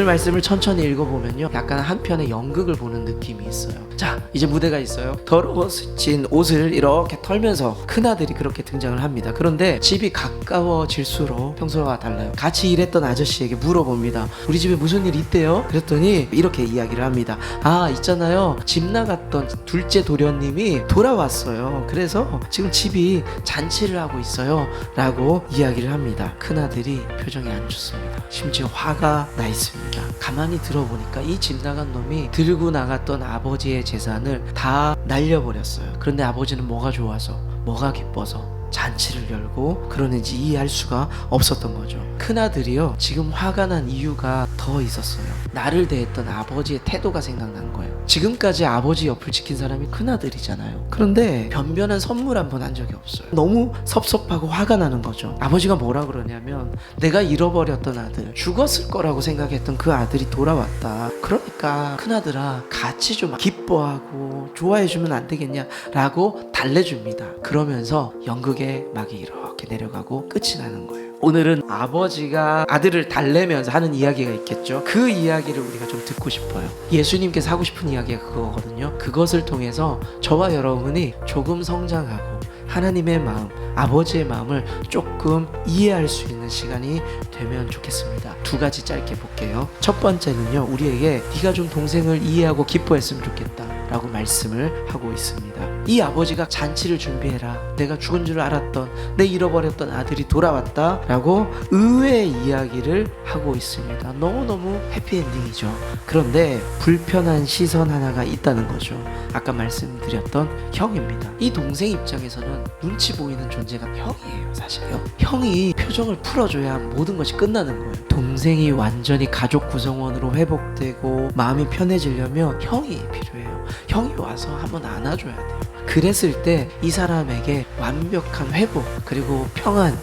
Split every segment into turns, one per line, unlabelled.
오늘 말씀을 천천히 읽어보면요, 약간 한편의 연극을 보는 느낌이 있어요. 자, 이제 무대가 있어요. 더러워진 옷을 이렇게 털면서 큰아들이 그렇게 등장을 합니다. 그런데 집이 가까워질수록 평소와 달라요. 같이 일했던 아저씨에게 물어봅니다. 우리 집에 무슨 일 있대요? 그랬더니 이렇게 이야기를 합니다. 아, 있잖아요, 집 나갔던 둘째 도련님이 돌아왔어요. 그래서 지금 집이 잔치를 하고 있어요 라고 이야기를 합니다. 큰아들이 표정이 안 좋습니다. 심지어 화가 나 있습니다. 가만히 들어보니까 이 집 나간 놈이 들고 나갔던 아버지의 재산을 다 날려버렸어요. 그런데 아버지는 뭐가 좋아서, 뭐가 기뻐서 잔치를 열고 그러는지 이해할 수가 없었던 거죠. 큰아들이요, 지금 화가 난 이유가 더 있었어요. 나를 대했던 아버지의 태도가 생각난 거예요. 지금까지 아버지 옆을 지킨 사람이 큰아들이잖아요. 그런데 변변한 선물 한 번 한 적이 없어요. 너무 섭섭하고 화가 나는 거죠. 아버지가 뭐라 그러냐면, 내가 잃어버렸던 아들, 죽었을 거라고 생각했던 그 아들이 돌아왔다. 그러니까 큰아들아, 같이 좀 기뻐하고 좋아해주면 안 되겠냐 라고 달래줍니다. 그러면서 연극의 막이 이렇게 내려가고 끝이 나는 거예요. 오늘은 아버지가 아들을 달래면서 하는 이야기가 있겠죠. 그 이야기를 우리가 좀 듣고 싶어요. 예수님께서 하고 싶은 이야기가 그거거든요. 그것을 통해서 저와 여러분이 조금 성장하고 하나님의 마음, 아버지의 마음을 조금 이해할 수 있는 시간이 되면 좋겠습니다. 두 가지 짧게 볼게요. 첫 번째는요, 우리에게 네가 좀 동생을 이해하고 기뻐했으면 좋겠다 라고 말씀을 하고 있습니다. 이 아버지가 잔치를 준비해라, 내가 죽은 줄 알았던, 내 잃어버렸던 아들이 돌아왔다 라고 의외의 이야기를 하고 있습니다. 너무너무 해피엔딩이죠. 그런데 불편한 시선 하나가 있다는 거죠. 아까 말씀드렸던 형입니다. 이 동생 입장에서는 눈치 보이는 존재가 형이에요. 사실요, 형이 표정을 풀어줘야 모든 것이 끝나는 거예요. 동생이 완전히 가족 구성원으로 회복되고 마음이 편해지려면 형이 필요해요. 형이 와서 한번 안아줘야 돼요. 그랬을 때 이 사람에게 완벽한 회복, 그리고 평안,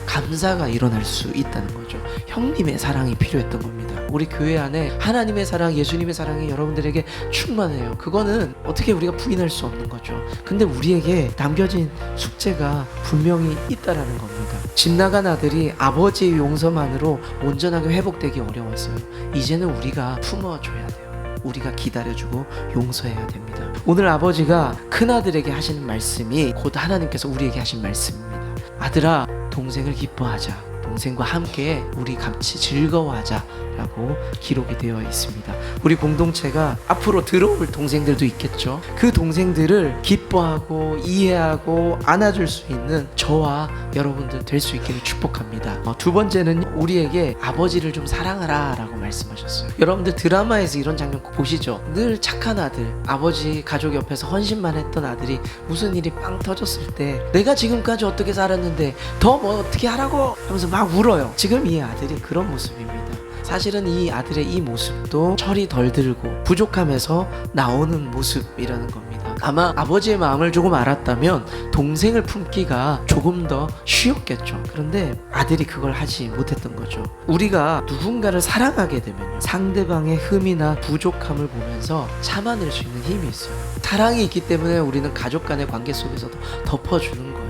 감사가 일어날 수 있다는 거죠. 형님의 사랑이 필요했던 겁니다. 우리 교회 안에 하나님의 사랑, 예수님의 사랑이 여러분들에게 충만해요. 그거는 어떻게 우리가 부인할 수 없는 거죠. 근데 우리에게 남겨진 숙제가 분명히 있다라는 겁니다. 집 나간 아들이 아버지의 용서만으로 온전하게 회복되기 어려웠어요. 이제는 우리가 품어줘야 돼요. 우리가 기다려주고 용서해야 됩니다. 오늘 아버지가 큰아들에게 하시는 말씀이 곧 하나님께서 우리에게 하신 말씀입니다. 아들아, 동생을 기뻐하자. 동생과 함께 우리 같이 즐거워하자 라고 기록이 되어 있습니다. 우리 공동체가 앞으로 들어올 동생들도 있겠죠. 그 동생들을 기뻐하고 이해하고 안아줄 수 있는 저와 여러분들 될 수 있기를 축복합니다. 두 번째는 우리에게 아버지를 좀 사랑하라 라고 말씀하셨어요. 여러분들 드라마에서 이런 장면 보시죠. 늘 착한 아들, 아버지 가족 옆에서 헌신만 했던 아들이 무슨 일이 빵 터졌을 때 내가 지금까지 어떻게 살았는데 더 뭐 어떻게 하라고 하면서 막 울어요. 지금 이 아들이 그런 모습입니다. 사실은 이 아들의 이 모습도 철이 덜 들고 부족함에서 나오는 모습이라는 겁니다. 아마 아버지의 마음을 조금 알았다면 동생을 품기가 조금 더 쉬웠겠죠. 그런데 아들이 그걸 하지 못했던 거죠. 우리가 누군가를 사랑하게 되면 상대방의 흠이나 부족함을 보면서 참아낼 수 있는 힘이 있어요. 사랑이 있기 때문에 우리는 가족 간의 관계 속에서도 덮어주는 거예요.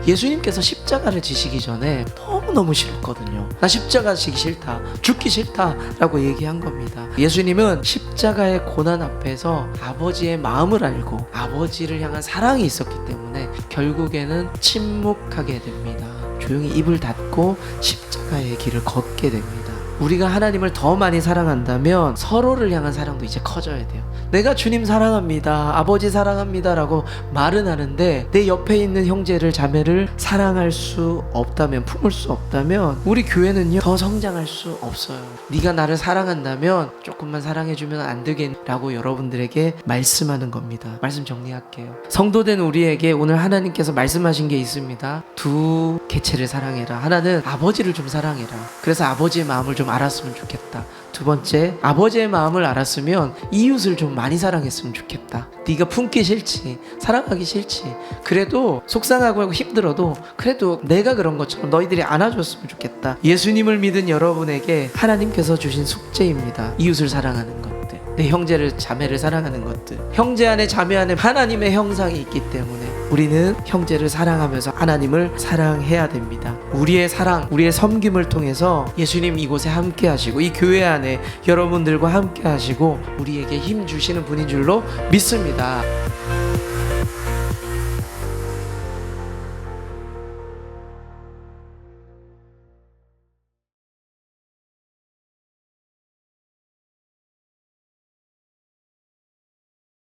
예수님께서 십자가를 지시기 전에 너무너무 싫었거든요. 나 십자가 지기 싫다, 죽기 싫다 라고 얘기한 겁니다. 예수님은 십자가의 고난 앞에서 아버지의 마음을 알고 아버지를 향한 사랑이 있었기 때문에 결국에는 침묵하게 됩니다. 조용히 입을 닫고 십자가의 길을 걷게 됩니다. 우리가 하나님을 더 많이 사랑한다면 서로를 향한 사랑도 이제 커져야 돼요. 내가 주님 사랑합니다, 아버지 사랑합니다 라고 말은 하는데 내 옆에 있는 형제를 자매를 사랑할 수 없다면, 품을 수 없다면 우리 교회는요 더 성장할 수 없어요. 네가 나를 사랑한다면 조금만 사랑해주면 안 되겠라고 여러분들에게 말씀하는 겁니다. 말씀 정리할게요. 성도된 우리에게 오늘 하나님께서 말씀하신 게 있습니다. 두 개체를 사랑해라. 하나는 아버지를 좀 사랑해라. 그래서 아버지의 마음을 좀 알았으면 좋겠다. 두 번째, 아버지의 마음을 알았으면 이웃을 좀 많이 사랑했으면 좋겠다. 네가 품기 싫지, 사랑하기 싫지, 그래도 속상하고 힘들어도 그래도 내가 그런 것처럼 너희들이 안아줬으면 좋겠다. 예수님을 믿은 여러분에게 하나님께서 주신 숙제입니다. 이웃을 사랑하는 것들, 내 형제를 자매를 사랑하는 것들. 형제 안에 자매 안에 하나님의 형상이 있기 때문에 우리는 형제를 사랑하면서 하나님을 사랑해야 됩니다. 우리의 사랑, 우리의 섬김을 통해서 예수님 이곳에 함께 하시고 이 교회 안에 여러분들과 함께 하시고 우리에게 힘 주시는 분인 줄로 믿습니다.